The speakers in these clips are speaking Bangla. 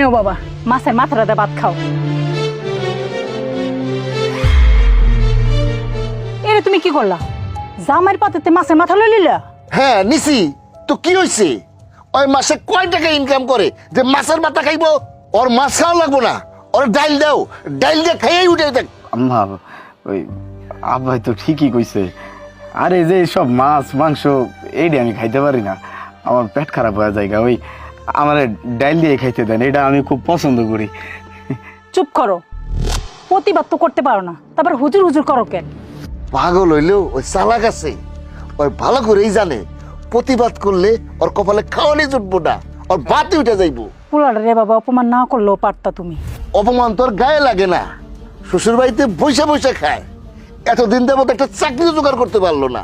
নেও বাবা, মাছের মাথাটা দিয়ে ভাত খাও। এরে তুমি কি করলা? জামাইয়ের পাতেতে মাছের মাথা লই লিলা? হ্যাঁ নিছি তো কি হয়েছে? ওই মাসে কয় টাকা ইনকাম করে যে মাছের মাথা খাইবো? ওর মাছ খাওয়া লাগবো না, ওর ডাইল দাও, ডাইল দিয়ে খাইয়েই উঠে দেখ। আম্মা ওই আব্বাই তো ঠিকই কইছে। আরে যে সব মাছ মাংস এইটা আমি খাইতে পারি না, আমার পেট খারাপ হয়ে যায়। ওই আমার ডাইল দিয়ে খাইতে দেন, এটা আমি খুব পছন্দ করি। চুপ করো, প্রতিবাদ তো করতে পারো না, তারপর হুজুর হুজুর করো কেন? পাগল হইলেও ওই চালাক আছে, ওই ভালো করেই জানে প্রতিবাদ করলে ওর কপালে খাওয়ানি জুটবো না, ওর বাতি উঠে যাইবো। পোলাটা রে বাবা, অপমান না করলেও পারতা তুমি। অপমান তোর গায়ে লাগে না, শ্বশুর বাড়িতে বৈশা বৈশা খায়, এতদিন দেবো একটা চাকরি জোগাড় করতে পারলো না।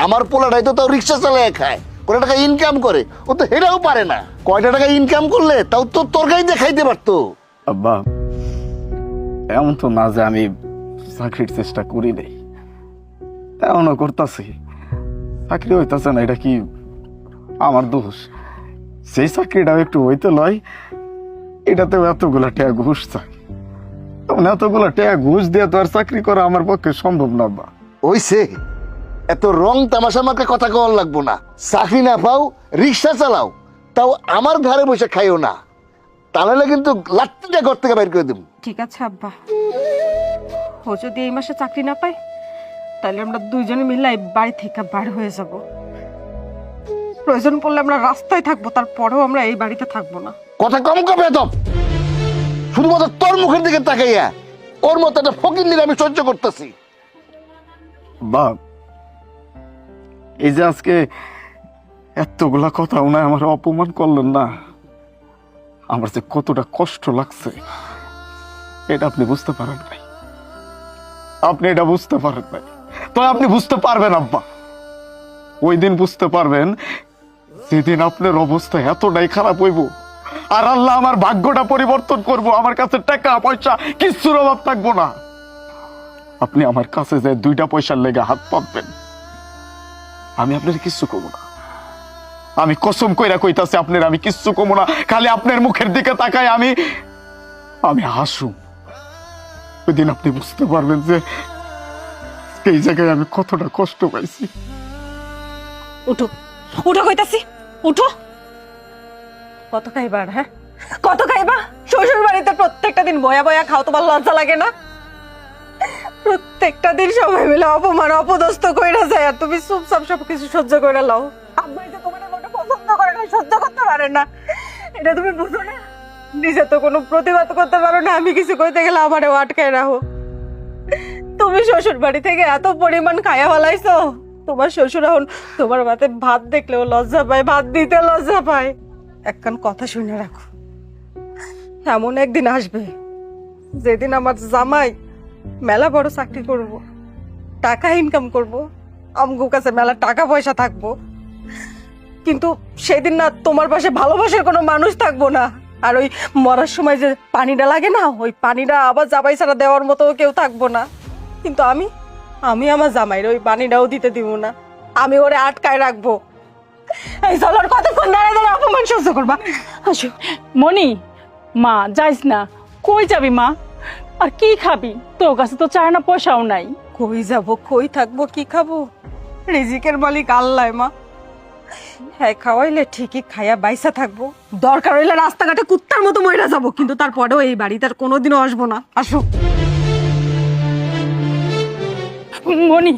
আমার পোলাটাই তো তাও রিক্সা চালায় খায়, কয়টা টাকা ইনকাম করে, ও তো হেরাও পারে না। কয়টা টাকা ইনকাম করলে তাও তো তরকারি দিয়ে খাইতে পারতো। আব্বা এমন তো না যে আমি চাকরির চেষ্টা করি নাই, এমনও করতেছি, চাকরি হইতাছে না, এটা কি আমার দোষ? সেই চাকরিটাও একটু হইতে লয়, এটাতেও এতগুলা টাকা ঘুষ চাই। এতগুলা টাকা ঘুষ দিয়ে তো আর চাকরি করা আমার পক্ষে সম্ভব না। আব্বা ওইসে এত রং তামাশা আমাকে কথা কওয়ার লাগবো না। চাকরি না পাও, রিক্সা চালাও, তাও আমার ঘরে বসে খাইও না, তাহলে কিন্তু লাত্তিটা ঘর থেকে বাইর করে দেবো। ঠিক আছে আব্বা, ও যদি এই মাসে চাকরি না পায় তাহলে আমরা দুইজনে মিলে এই বাড়ি থেকে বার হয়ে যাব। প্রয়োজন পড়লে আমরা রাস্তায় থাকবো, তারপরেও আমরা এই বাড়িতে থাকবো না। কথা কম কবে তো, শুধুমাত্র তোর মুখের দিকে তাকাইয়া ওর মতো একটা ফকির নিয়ে আমি সহ্য করতেছি। বাপ, এই যে আজকে এতগুলা কথা উনায় আমার অপমান করলেন না, আমার যে কতটা কষ্ট লাগছে এটা আপনি বুঝতে পারেন নাই। আপনি এটা বুঝতে পারেন নাই, তো আপনি বুঝতে পারবেন আব্বা। ওই দিন বুঝতে পারবেন যেদিন আপনার অবস্থা এতটাই খারাপ হইব, আর আল্লাহ আমার ভাগ্যটা পরিবর্তন করব, আমার কাছে টাকা পয়সা কিচ্ছুর অভাব থাকবো না। আপনি আমার কাছে যে 2টা পয়সার লেগে হাত পাতবেন, আমি আপনার কিচ্ছু করবো না। আমি কসম কইরা কইতাছি আপনার আমি কিচ্ছু করবো না, খালি আপনার মুখের দিকে তাকাই আমি হাসুম। ওই দিন আপনি বুঝতে পারবেন যে এই জায়গায় আমি কতটা কষ্ট পাইছি। উঠো উঠো কইতাছি, উঠো। কত খাইবা আর? হ্যাঁ কত খাইবা? শ্বশুর বাড়িতে প্রত্যেকটা দিন বয়া বয়া খাও, তোমার লজ্জা লাগে না? প্রত্যেকটা দিন সবাই মিলে অপমান অপদস্থ কইরা যায়, আর তুমি চুপচাপ সব কিছু সহ্য করে লাও। আব্বাই যে তোমার মোটা পছন্দ করে না, সহ্য করতে পারে না, এটা তুমি বুঝো না? নিজে তো কোনো প্রতিবাদ করতে পারো না, আমি কিছু কইতে গেলে আমারও আটকায় রাখো। তুমি শ্বশুর বাড়ি থেকে এত পরিমাণ খাইয়া ফেলাইছো, তোমার শ্বশুর এখন তোমার মাতে ভাত দেখলেও লজ্জা পায়, ভাত দিতে লজ্জা পায়। একখান কথা শুনে রাখো, এমন একদিন আসবে যেদিন আমার জামাই মেলা বড় চাকরি করব, টাকা ইনকাম করব, আমগো কাছে মেলা টাকা পয়সা থাকবো, কিন্তু সেদিন না তোমার পাশে ভালোবাসার কোনো মানুষ থাকবো না। আর ওই মরার সময় যে পানিটা লাগে না, ওই পানিটা আবার জামাই ছাড়া দেওয়ার মতো কেউ থাকবো না। কিন্তু আমি আমার জামাইর ওই পানিটাও দিতে দিব না, আমি ওরে আটকায় রাখবো। এই চলার কতক্ষণ দাঁড়ায় দাঁড়ায় অপমান সহ্য করবা? আসো। মনি, মা যাইস না। কই যাবি মা? আর কি খাবি? তোর কাছে তো চায় না, পয়সাও নাই। কই যাব, কই থাকবো, কি খাবো? রিজিকের মালিক আল্লাহ মা। হ্যাঁ খাওয়াইলে ঠিকই খাইয়া বাইসা থাকবো, দরকার হইলে রাস্তাঘাটে কুত্তার মতো মইরা যাবো, কিন্তু তারপরেও এই বাড়িতে আর কোনোদিনও আসবো না। আসো। মনি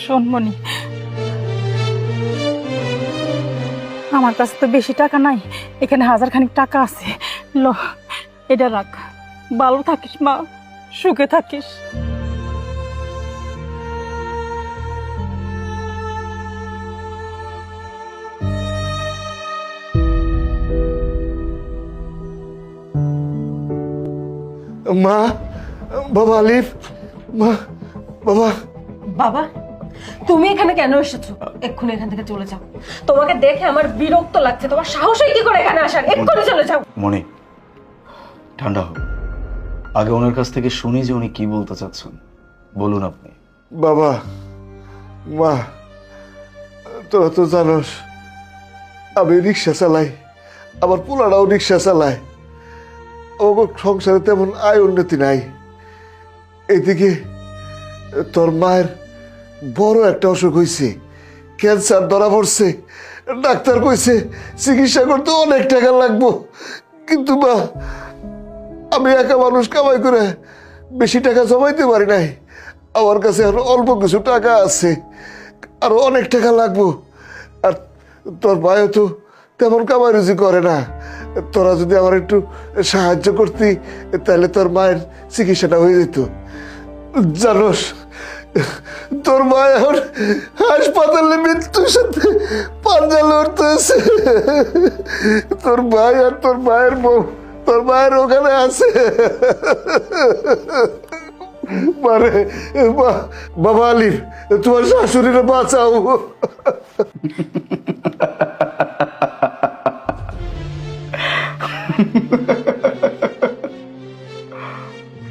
শোন মনি, আমার কাছে তো বেশি টাকা নাই, এখানে 1000 খানিক টাকা আছে, ল এটা রাখ। ভালো থাকিস মা, সুখে থাকিস। মা, বাবা আলিফ, মা, বাবা। বাবা তুমি এখানে কেন এসেছো? এক্ষুনি এখান থেকে চলে যাও, তোমাকে দেখে আমার বিরক্ত লাগছে। তোমার সাহস হয় কি করে এখানে আসার? এক্ষুনি চলে যাও। মনে ঠান্ডা হোক, আগে ওনার কাছ থেকে শুনি যে উনি কি বলতে চাচ্ছেন, বলুন আপনি। বাবা, মা, তোরা তো জানোস আমি রিক্সা চালাই, আমার পোলারাও রিক্সা চালায়। ও সংসারে তেমন আয় উন্নতি নাই। এদিকে তোর মায়ের বড় একটা অসুখ হয়েছে, ক্যান্সার ধরা পড়ছে। ডাক্তার কইছে চিকিৎসা করতে অনেক টাকা লাগবো, কিন্তু মা আমি একা মানুষ কামাই করে বেশি টাকা জমাইতে পারি নাই। আমার কাছে আরো অল্প কিছু টাকা আছে, আরো অনেক টাকা লাগবো। আর তোর ভাইও তো তেমন কামাই রুজি করে না। তোরা যদি আমার একটু সাহায্য করতি তাহলে তোর মায়ের চিকিৎসাটা হয়ে যেত। জানোস তোর মা এখন হাসপাতালে মৃত্যুর সাথে পাঞ্জা লড়তেছে। তোর ভাই আর তোর মায়ের বউ তোর মায়ের ওখানে আছে। মানে বাবা আলিফ, তোমার শাশুড়িরে বাঁচাও।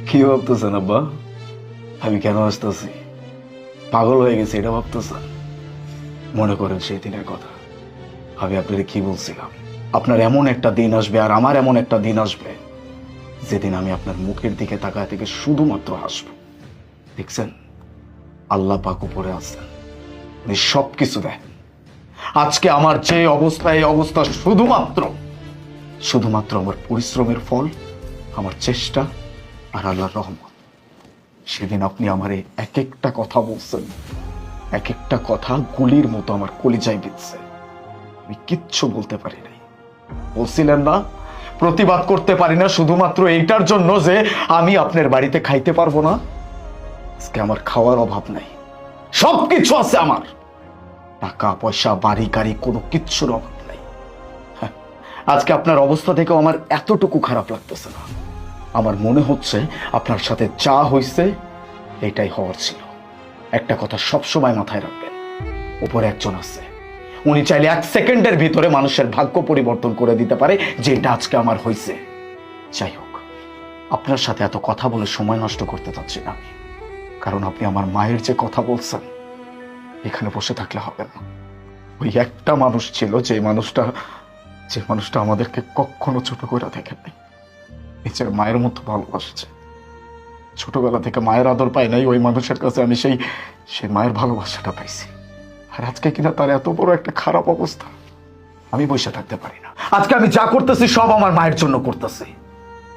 কি ভাবতেছেন আব্বা? আমি কেন আসতেছি? পাগল হয়ে গেছি এটা ভাবতেছেন? মনে করেন সেই দিনের কথা, আমি আপনাকে কি বলছিলাম, আপনার এমন একটা দিন আসবে আর আমার এমন একটা দিন আসবে যেদিন আমি আপনার মুখের দিকে তাকায় থেকে শুধুমাত্র হাসবো। দেখছেন, আল্লাহ পাক উপরে আছেন, উনি সবকিছু দেন। আজকে আমার যে অবস্থা, এই অবস্থা শুধুমাত্র আমার পরিশ্রমের ফল, আমার চেষ্টা আর আল্লাহর রহমত। সেদিন আপনি আমারে এক একটা কথা বলছেন, এক একটা কথা গুলির মতো আমার কলিজায় বিঁধছে। আমি কিচ্ছু বলতে পারি নাই। বলছিলেন না প্রতিবাদ করতে পারি না শুধুমাত্র এইটার জন্য যে আমি আপনার বাড়িতে খাইতে পারবো না। আজকে আমার খাওয়ার অভাব নাই, সবকিছু আছে আমার, টাকা পয়সা বাড়ি গাড়ি কোনো কিচ্ছুর অভাব নাই। হ্যাঁ, আজকে আপনার অবস্থা থেকেও আমার এতটুকু খারাপ লাগতেছে না। আমার মনে হচ্ছে আপনার সাথে যা হয়েছে এটাই হওয়ার ছিল। একটা কথা সবসময় মাথায় রাখবেন, উপরে একজন আছে, উনি চাইলে 1 সেকেন্ডের ভিতরে মানুষের ভাগ্য পরিবর্তন করে দিতে পারে, যেটা আজকে আমার হয়েছে। যাই হোক, আপনার সাথে এত কথা বলে সময় নষ্ট করতে চাচ্ছি না, কারণ আপনি আমার মায়ের যে কথা বলছেন এখানে বসে থাকলে হবে না। ওই একটা মানুষ ছিল যে মানুষটা আমাদেরকে কখনো ছোট করে দেখেন নাই, নিজের মায়ের মতো ভালোবাসছে। ছোটবেলা থেকে মায়ের আদর পাই নাই, ওই মানুষের কাছে আমি সেই মায়ের ভালোবাসাটা পাইছি। আর আজকে কিনা তার এত বড় একটা খারাপ অবস্থা, আমি বসে থাকতে পারি না। আজকে আমি যা করতেছি সব আমার মায়ের জন্য করতেছি।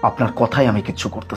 আপনার কথাই আমি কিচ্ছু করতেছি